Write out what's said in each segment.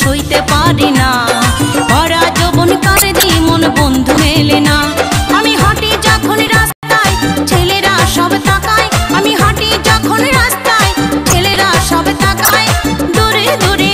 সইতে পারি না। ভরা যৌবন কারে দিই মন বন্ধু মেলে না। আমি হাঁটি যখন রাস্তায় ছেলেরা সব তাকায়, আমি হাঁটি যখন রাস্তায় ছেলেরা সব তাকায়। দূরে দূরে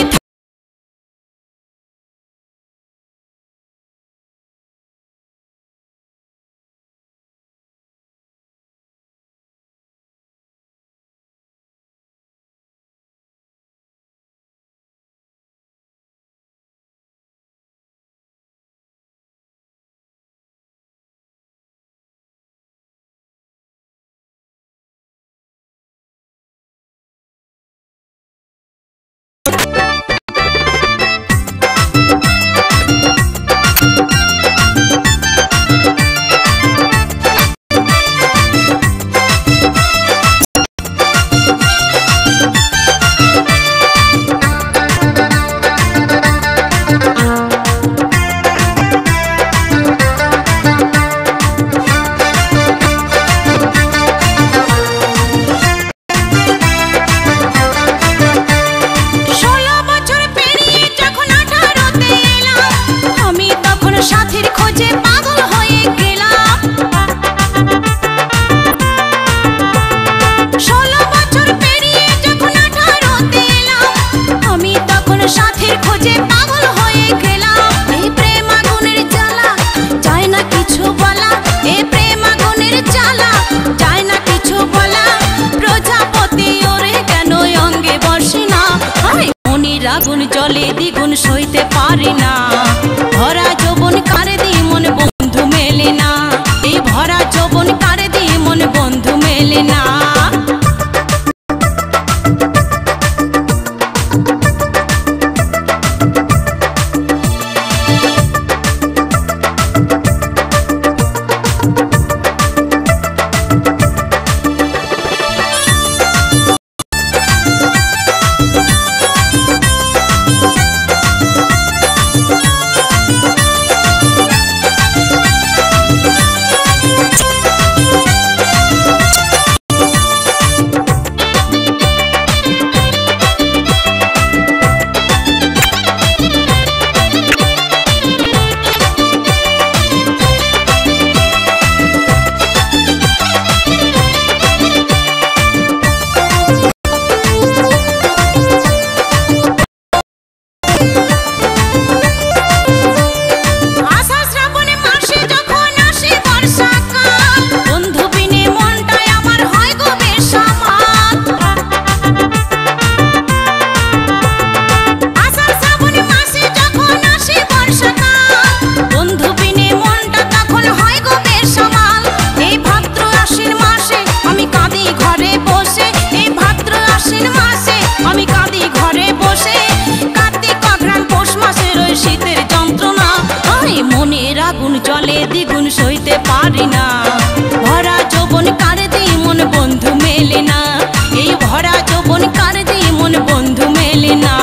আগুন জলে দ্বিগুণ সইতে পারি না। ভরা যৌবন কারে দিই মন বন্ধু মেলে না। এই ভরা যৌবন কারে দিই মন বন্ধু মেলে না। আগুন জলে দ্বিগুণ সইতে পারি না। ভরা যৌবন কারে দিই মন বন্ধু মেলে না। এই ভরা যৌবন কারে দিই মন বন্ধু মেলে না।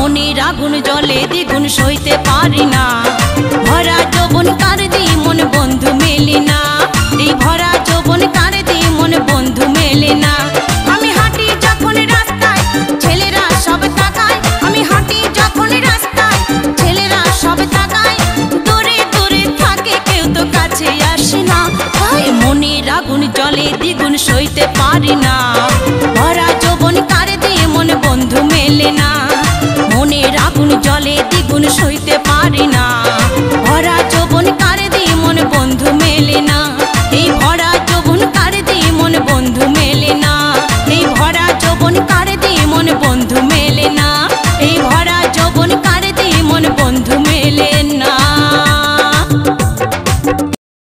মনের আগুন জলে দ্বিগুণ সইতে পারি না। ভরা যৌবন কারে দিই মন বন্ধু মেলে না। এই ভরা যৌবন কারে দিই মন বন্ধু মেলে না। আমি হাঁটি যখন রাস্তায় ছেলেরা সব তাকায়, আমি হাঁটি যখন না, মনের আগুন জলে দ্বিগুণ সইতে পারি না। ভরা যৌবন কার দিয়ে মন বন্ধু মেলে না, মনের আগুন জলে দ্বিগুণ সইতে পারি না।